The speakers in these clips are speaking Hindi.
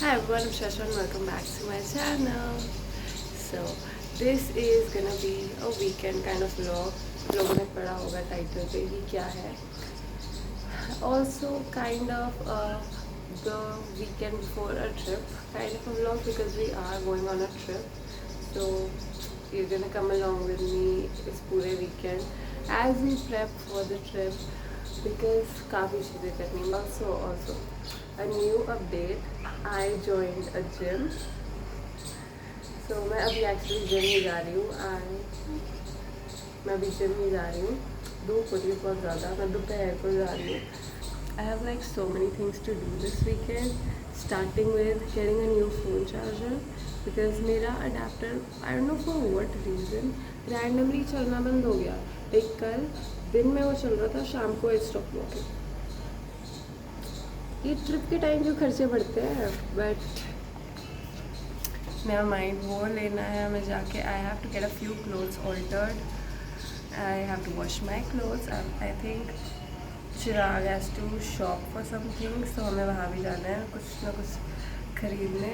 Hi everyone, I'm Shasha and welcome back to my channel. So this is gonna be a weekend kind of vlog. लोगों ने पढ़ा होगा टाइटल पे कि क्या है. Also kind of the weekend before a trip kind of a vlog because we are going on a trip. So you're gonna come along with me this पूरे weekend as we prep for the trip because काफ़ी चीज़ें करनी है. Also a new update. I joined a gym. So मैं अभी एक्चुअली जिम ही जा रही हूँ. मैं अभी जिम ही जा रही हूँ. धूप हो रही है बहुत ज़्यादा. मैं दोपहर को जा रही हूँ. I have like so many things to do this weekend. Starting with getting a new phone charger because मेरा adapter I don't know for what reason randomly चलना बंद हो गया. एक कल दिन में वो चल रहा था, शाम को it stopped working. ये ट्रिप के टाइम जो खर्चे बढ़ते हैं बट मेरा माइंड वो लेना है. मैं जाके I have to get a few clothes altered. I have to wash my clothes. I think Chirag has to shop for some things, तो हमें वहाँ भी जाना है कुछ ना कुछ खरीदने.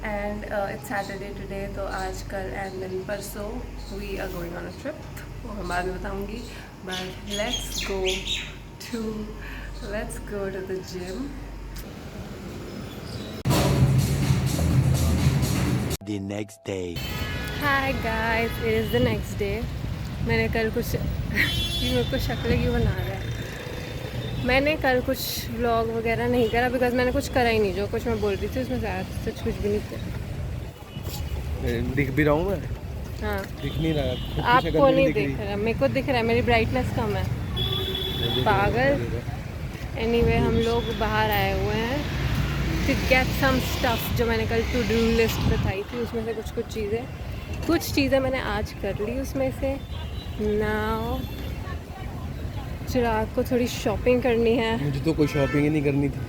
एंड इट्स सैटरडे टुडे, तो आज कल एंड देन परसों we are going on a trip. वो मैं बाद में बताऊँगी. But let's go to the gym. The next day. Hi guys, it is the next day. मैंने कल कुछ मेरे को शक्ल क्यों बना रहा है. मैंने कल कुछ व्लॉग वगैरह नहीं करा बिकॉज मैंने कुछ करा ही नहीं. जो कुछ मैं बोल रही थी उसमें सच कुछ भी नहीं किया. दिख भी रहा हूँ मैं. हाँ, दिख नहीं रहा. आपको नहीं दिख रहा, मेरे को दिख रहा है. मेरी ब्राइटनेस कम है. पागल. एनीवे हम लोग बाहर आए हुए हैं टू गेट सम स्टफ जो मैंने कल टू डू लिस्ट बताई थी. उसमें से कुछ चीज़ें मैंने आज कर ली. उसमें से नाउ चिराग को थोड़ी शॉपिंग करनी है. मुझे तो कोई शॉपिंग ही नहीं करनी थी.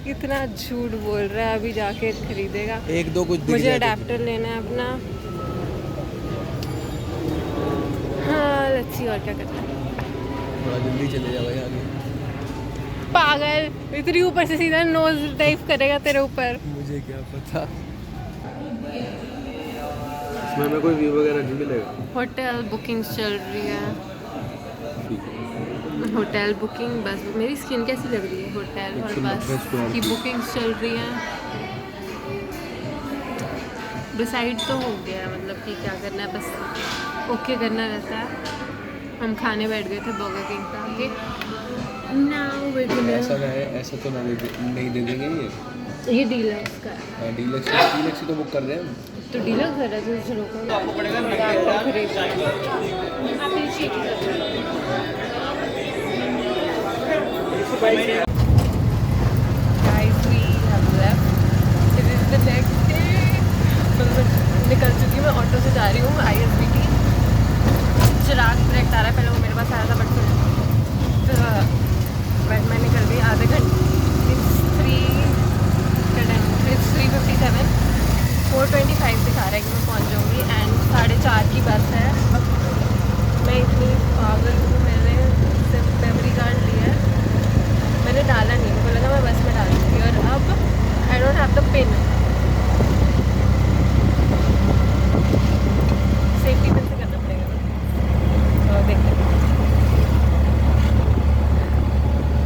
कितना झूठ बोल रहा है. अभी जाके खरीदेगा. एक दो कुछ मुझे अडेप्टर लेना है अपना. हाँ, लेट्स सी और क्या करना है. थोड़ा जल्दी चले जा भाई आगे. पागल, इतनी ऊपर से सीधा नोज डाइव करेगा तेरे ऊपर. मुझे क्या पता. इसमें हमें कोई व्यू वगैरह नहीं मिलेगा. होटल बुकिंग चल रही है. होटल बुकिंग बस. मेरी स्किन कैसी लग रही है. होटल और बस की बुकिंग चल रही है. डिसाइड तो हो गया है मतलब कि क्या करना है. बस ओके करना रहता है. हम खाने बैठ गए थे बर्गर किंग पे आके. ऐसा तो नहीं दे देंगे ये डीलक्स का है. डीलक्स तो बुक कर रहे हैं हम. तो डीलक्स कर रहे थे. चलो निकल चुकी. मैं ऑटो से जा रही हूँ ISBT. चिराग डायरेक्ट आ रहा है. पहले वो मेरे पास आया था बट मैं निकल गई आधे घंटे. It's 3:57. 4:25 दिखा रहा है कि मैं पहुँच जाऊँगी. एंड 4:30 की बस है. मैं इतनी पागल हूँ. मैंने सिर्फ मेमोरी कार्ड लिया है. मैंने डाला नहीं. मुझे लगा मैं बस में डाल दूँगी. और अब I don't have the pin. Safety pin से करना पड़ेगा. तो देखते हैं.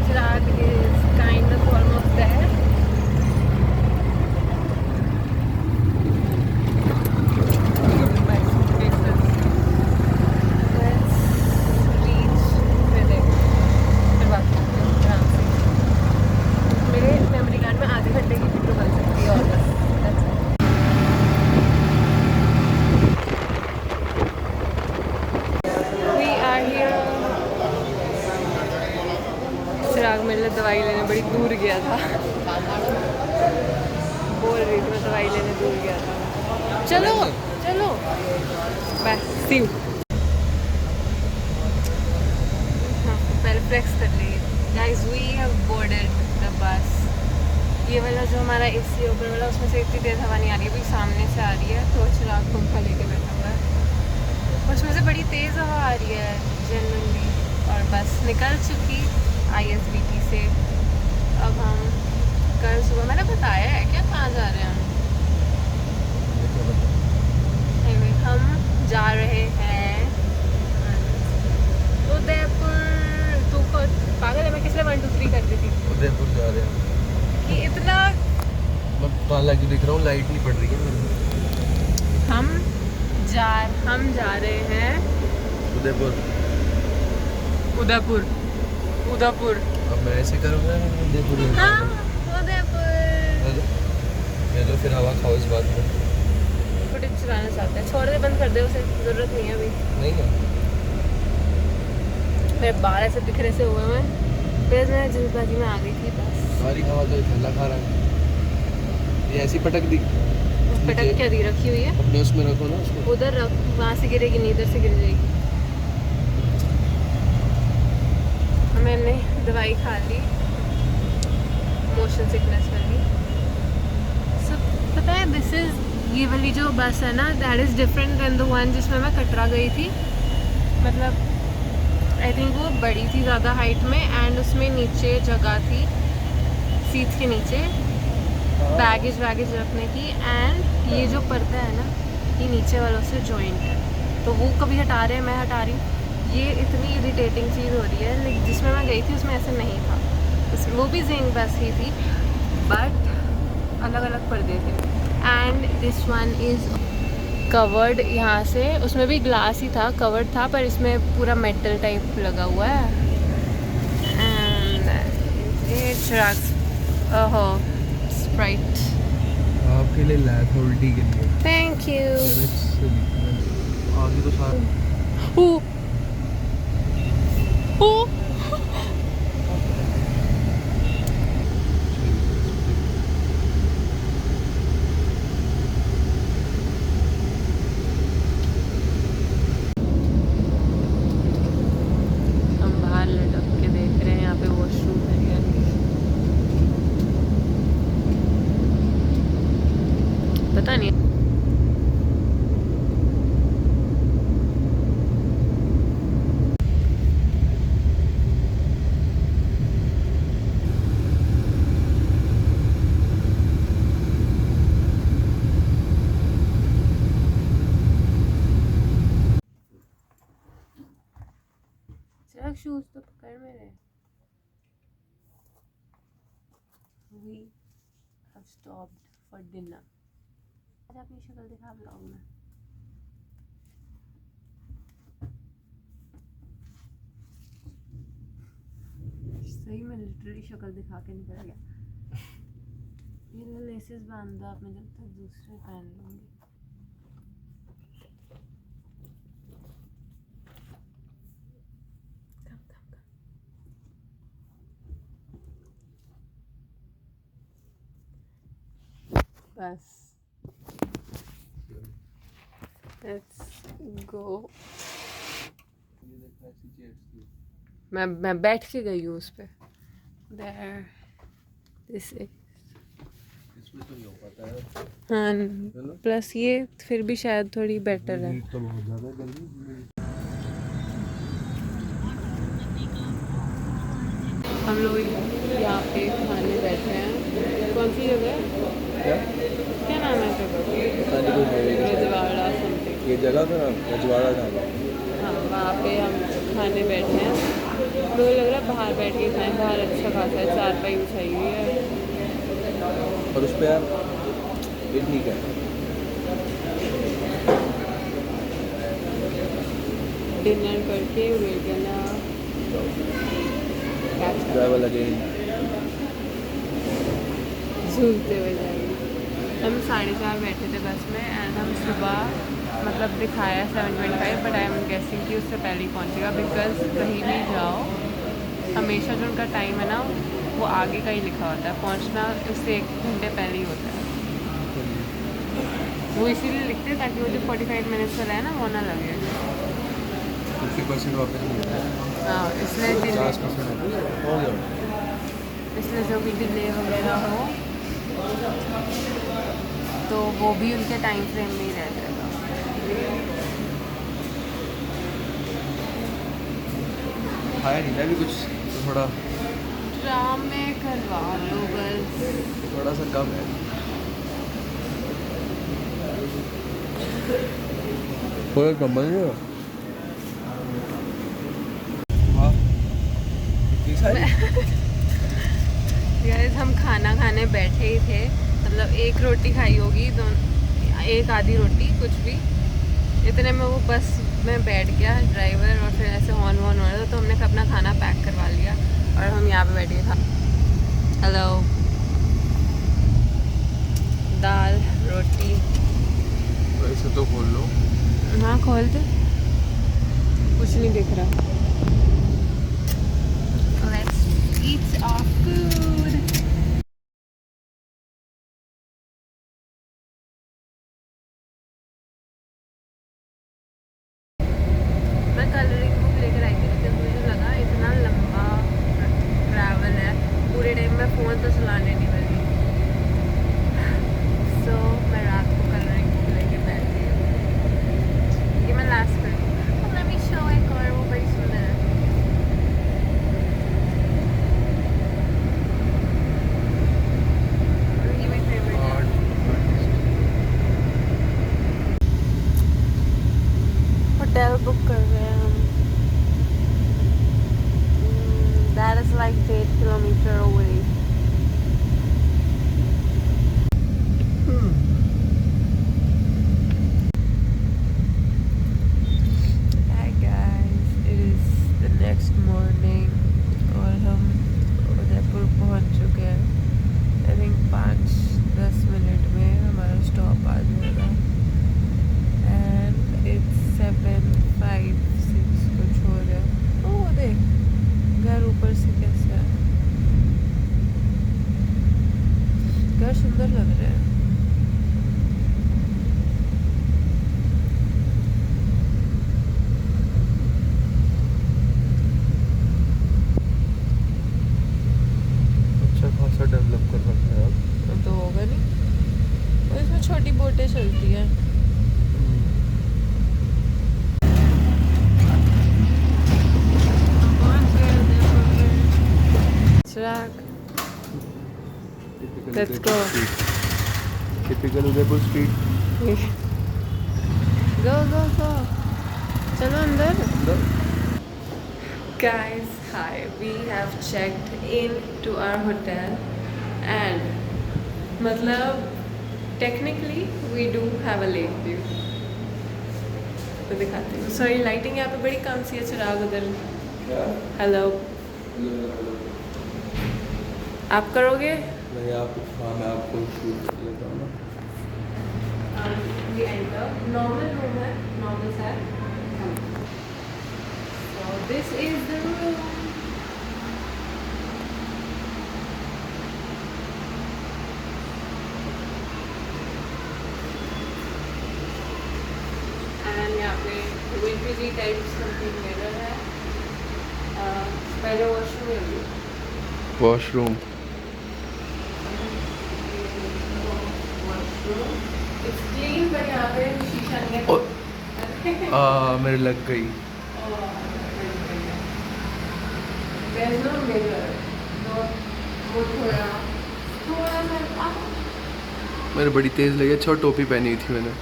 Chirag is kind of almost there. मेरे मेमोरी कार्ड में आधे घंटे की वीडियो बन सकती है. और बस चिराग मेरे लिए दवाई लेने बड़ी दूर गया था. बोल रही थी मैं दवाई लेने दूर गया था. चलो बाय. C you. हाँ, पहले फ्लेक्स कर ली. Guys we have boarded the bus. ये वाला जो हमारा AC ऊपर वाला उसमें से इतनी तेज़ हवा नहीं आ रही है. अभी सामने से आ रही है. तो चिराग पंखा लेके बैठा हुआ है. उसमें से बड़ी तेज़ हवा आ रही है जनरली. और बस निकल चुकी. ISBT से। अब हम कल सुबह मैंने बताया है क्या कहाँ जा रहे हैं हम? Anyway, हम जा रहे हैं उदयपुर। तू को पागल है, मैं किसने 1 2 3 करती थी उदयपुर जा रहे हैं। कि इतना मैं काला क्यों दिख रहा हूँ, लाइट नहीं पड़ रही है मेरे। हम जा रहे हैं उदयपुर। उदयपुर। उदयपुर अब मैं ऐसे करूँगा उदयपुर। हाँ उदयपुर। चलो फिर हवा खाओ इस बात में। फुटेज चलाना चाहते हैं, छोड़ दे, बंद कर दे उसे, ज़रूरत नहीं है अभी। नहीं है मेरे बाल ऐसे बिखरे से हुए हैं, फिर मैं जल्दबाजी में आ गई थी बस। सारी हवा तो ठंडा खा रहा है। ये ऐसी पटक दी, पटक क्या दी रखी हुई है? अपने उसमें रखो ना उसको। उधर रख, वहाँ से गिरेगी नहीं, इधर से गिर जाएगी। मैंने दवाई खा ली मोशन सिकनेस वाली। सब पता है, दिस इज़, ये वाली जो बस है ना, that is different than the one जिसमें मैं कटरा गई थी। मतलब आई थिंक वो बड़ी थी ज़्यादा हाइट में, एंड उसमें नीचे जगह थी सीट के नीचे बैगेज रखने की। एंड ये जो पर्दा है ना, ये नीचे वालों से जॉइंट है, तो वो कभी हटा रहे हैं, मैं हटा रही हूँ। ये इतनी इरिटेटिंग चीज़ हो रही है। लाइक जिसमें मैं गई थी उसमें ऐसे नहीं था, वो भी जिंग बस ही थी, बट अलग अलग पर्दे थे। And this one is covered यहाँ से, उसमें भी ग्लास ही था, कवर्ड था, पर इसमें पूरा मेटल टाइप लगा हुआ है। एंड इट्स ओहो स्प्राइट आपके लिए लाया था उल्टी के लिए। Thank you. आगे तो सारा ओ ओ हम बाहर लटक के देख रहे हैं यहाँ पे वॉशरूम है या नहीं, पता नहीं। शूज तो पकड़ मेरे। We have stopped for dinner। आज अपनी शक्ल दिखा ब्लॉग में। सही में लिटरली शक्ल दिखा के निकल गया। ये लेसेस बांध दो आप, मैं जब तक दूसरे पहन लूँगी। बस लेट्स गो। मैं बैठ के गई हूँ उस पर। देयर दिस इज, इसमें तो नहीं हो पाता है। हाँ प्लस ये फिर भी शायद थोड़ी बेटर है। तो बहुत ज़्यादा गर्मी। हम लोग यहाँ पे खाने बैठे हैं। कौन सी जगह है? क्या नाम है जगह? पता नहीं कोई है रजवाड़ा समथिंग। ये जगह का नाम रजवाड़ा ढाबा। हाँ वहाँ पे हम खाने बैठे हैं। मुझे लग रहा है बाहर बैठ के खाएं, बाहर अच्छा खासा है, चारपाई बिछाई हुई है और उस पर यार ये ठीक है। डिनर करके we're gonna ट्रैवल अगेन, झूलते हुए जाएंगे। हम 4:30 बैठे थे बस में, एंड हम सुबह मतलब दिखाया 7:25, बट आई एम गेसिंग कि उससे पहले ही पहुँचेगा, बिकॉज कहीं भी जाओ हमेशा जो उनका टाइम है ना वो आगे का ही लिखा होता है, पहुँचना उससे 1 घंटे पहले ही होता है। वो इसीलिए लिखते हैं ताकि वो जो 45 मिनट्स वाला है ना वो ना लगे। 50% वापस मिलता है। हाँ इसलिए डिले, 50% हो गया। इसलिए जो भी डिले वगैरह हो तो वो भी उनके टाइम फ्रेम में ही रह जाएगा। खाया नहीं ना अभी कुछ, तो थोड़ा इंस्टाग्राम में करवा लो बस। थोड़ा सा कम है। थोड़ा कम है। गाइस हम खाना खाने बैठे ही थे, मतलब एक रोटी खाई होगी, एक आधी रोटी कुछ भी, इतने में वो बस में बैठ गया ड्राइवर और फिर ऐसे हॉर्न वॉर्न हो रहा था, तो हमने अपना खाना पैक करवा लिया और हम यहाँ पे बैठे था। हेलो, दाल रोटी। वैसे तो खोल लो। हाँ खोल दे, कुछ नहीं दिख रहा। Let's eat our food. मैं कलरिंग बुक लेकर आई थी लेकिन मुझे लगा इतना लंबा ट्रैवल है, पूरे टाइम में फ़ोन तो चलाने नहीं वाली, सो मैं रात को कलरिंग बुक लेकर बैठ गई। ये मैं लास्ट करूँगी। Let me show एक और, वो बड़ी सुंदर है। ये मेरी फेवरेट है। होटल बुक कर रहे हैं हम। That is like 8 kilometer away. Hi guys, it is the next morning और हम उदयपुर पहुंच चुके हैं। I think 5-10 मिनट में हमारा स्टॉप आ जाएगा। And it's 7:56 कुछ हो रहा है। ओह देख, घर ऊपर से कैसा है, घर सुंदर लग रहा है। अच्छा खासा डेवलप कर रखा है अब। तो होगा नहीं, और इसमें छोटी बोटें चलती हैं। चिराग, let's go. Typical Udaipur street. Go go go. चलो अंदर। Guys, hi. We have checked in to our hotel, and मतलब technically we do have a lake view. तो दिखाते हैं। Sorry, lighting यहाँ पे बड़ी कम सी है। चिराग उधर। Hello. आप करोगे? नहीं आप, हाँ मैं आपको शूट कर लेता हूँ ना। We enter. Normal room है, normal है। So this is the room. And यहाँ पे vintage type something mirror है। पहले वॉशरूम है भी। वॉशरूम। It's clean, but यहाँ पे शीशा नहीं है। मेरे लग गई। There's no mirror. No, वो थोड़ा सा मेरे बड़ी तेज़ लगी। अच्छा टोपी पहनी हुई थी मैंने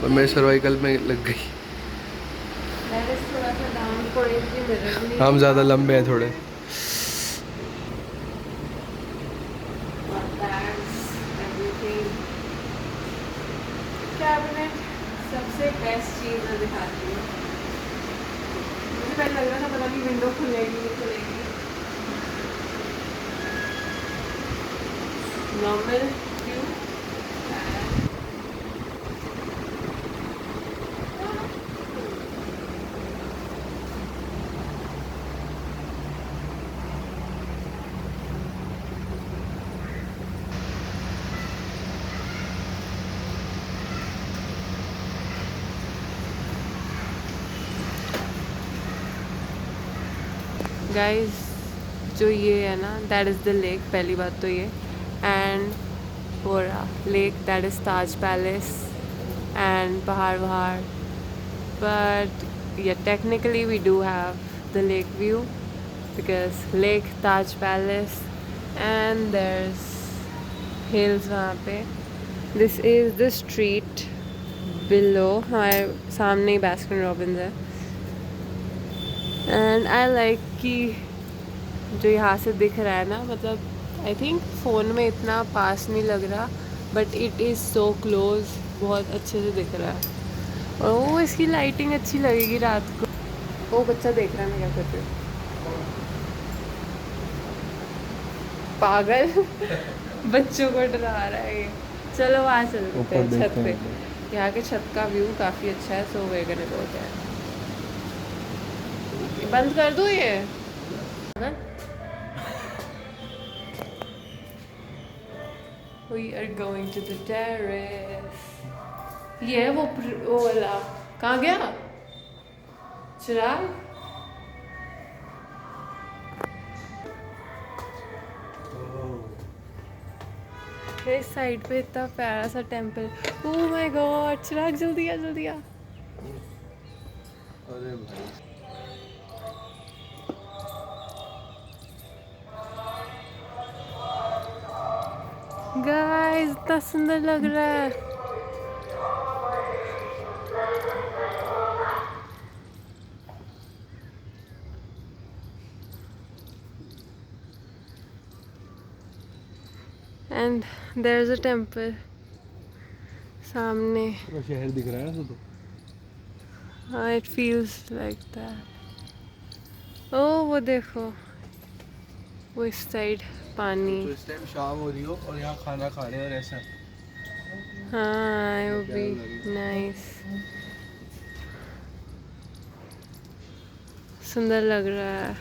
और मेरे सर्वाइकल में लग गई। That is थोड़ा सा down पड़े कि mirror नहीं। हम ज़्यादा लंबे हैं थोड़े। Bags, everything. Cabinet सबसे बेस्ट चीज़ मैं दिखाती हूँ। मुझे पहले लग रहा था पता नहीं विंडो खुलेगी नहीं खुलेगी। Normal view. गाइस जो ये है ना, दैट इज़ द लेक। पहली बात तो ये, एंड पोरा lake, that is Taj palace and पहाड़ वहाड़। But yeah technically we do have the lake view because Lake Taj Palace and there's hills वहाँ पे. This is the street below. हमारे सामने ही Baskin Robbins है. And I like कि जो यहाँ से दिख रहा है ना, मतलब आई थिंक फ़ोन में इतना पास नहीं लग रहा, but it is so close, बहुत अच्छे से दिख रहा है. और वो इसकी लाइटिंग अच्छी लगेगी रात को. वो बच्चा देख रहा है मैं क्या कर रही हूँ. पागल बच्चों को डरा रहा है ये. चलो वहाँ चलते हैं छत पे. यहाँ के छत का व्यू काफ़ी अच्छा है. सो वे गने दो क्या बंद कर दूँ ये. We are going to the terrace. ये वो वाला कहाँ गया चिराग. इस साइड पे इतना प्यारा सा टेम्पल. ओह माय गॉड चिराग जल्दी आ जल्दी आ. अरे भाई गाइस इतना सुंदर लग रहा है. And there is a temple सामने. पूरा शहर दिख रहा है ना. तो हाँ it feels like that. Oh वो देखो वो इस साइड पानी. तो इस टाइम शाम हो रही हो और यहाँ खाना खा रहे हो और ऐसा. हाँ वो भी नाइस. सुंदर लग रहा है.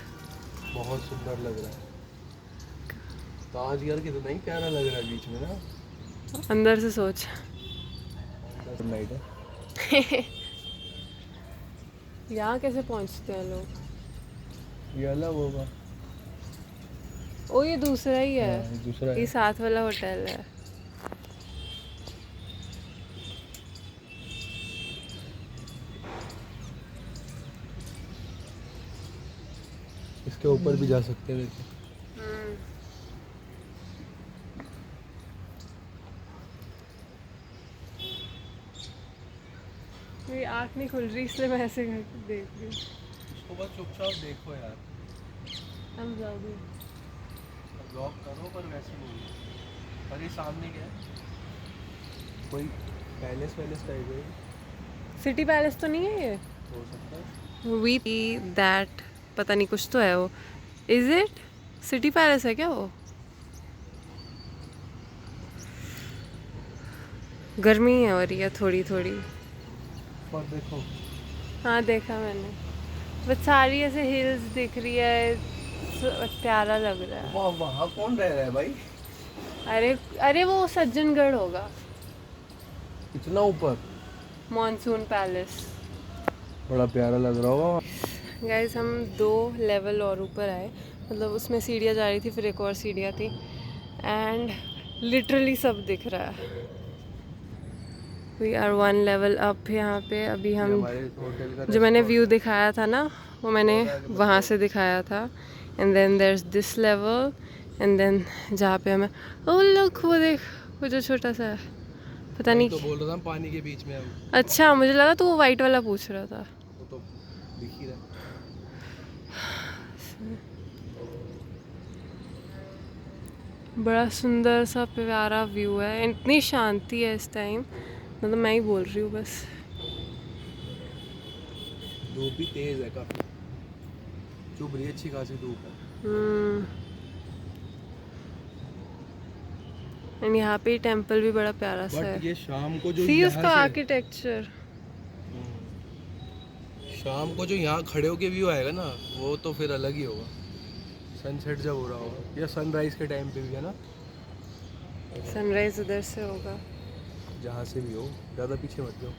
बहुत सुंदर लग रहा है. ताज यार कितना ही प्यारा लग रहा है बीच में ना. अंदर से सोच. नाइट है. यहाँ कैसे पहुँचते हैं लोग. ये अलग होगा. ओ ये दूसरा ही है. हाँ, ये दूसरा है. ये साथ वाला होटल है. इसके ऊपर भी जा सकते हैं. देखो मेरी आँख नहीं खुल रही इसलिए मैं ऐसे करके देख रही हूँ. उसको बस चुपचाप देखो यार. हम जाओगे ब्लॉक करो पर वैसे नहीं. और ये सामने क्या है. कोई पैलेस टाइप है. सिटी पैलेस तो नहीं है ये. हो सकता है. वी दैट पता नहीं कुछ तो है वो. इज इट सिटी पैलेस है क्या वो. गर्मी है और ये थोड़ी थोड़ी. और देखो. हाँ देखा मैंने. बस सारी ऐसे हिल्स दिख रही है. प्यारा लग रहा है. वाह वहाँ कौन रह रहा है भाई. अरे अरे वो सज्जनगढ़ होगा. इतना ऊपर. Monsoon palace. बड़ा प्यारा लग रहा होगा. गाइस हम 2 लेवल और ऊपर आए. मतलब उसमें सीढ़ियाँ जा रही थी फिर एक और सीढ़ियाँ थी. एंड लिटरली सब दिख रहा है. We are 1 level up. यहाँ पे अभी हम जो मैंने व्यू दिखाया था ना वो मैंने वहाँ से दिखाया था. And then there is this level. And then जहाँ पे हमें ओह लुक वो देख वो जो छोटा सा है पता नहीं. तो बोल रहा था पानी के बीच में है. अच्छा मुझे लगा तो वो वाइट वाला पूछ रहा था. वो तो दिख ही रहा है. बड़ा सुंदर सा प्यारा व्यू है. इतनी शांति है इस टाइम. मतलब मैं ही बोल रही हूँ बस. धूप भी तेज है काफी. चुभ रही है. अच्छी खासी धूप है. एंड यहाँ पे टेंपल भी बड़ा प्यारा सा बट है. ये शाम को जो सी यहाँ उसका से आर्किटेक्चर. शाम को जो यहाँ खड़े होके व्यू आएगा ना वो तो फिर अलग ही होगा. सनसेट जब हो रहा होगा या सनराइज के टाइम पे भी है ना. सनराइज उधर से होगा. जहाँ से भी हो. ज़्यादा पीछे मत जाओ.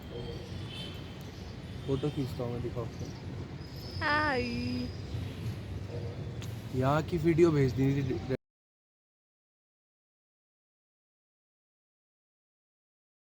फोटो खींचता हूँ मैं. दिखाओ. आई यहाँ की वीडियो भेज दी थी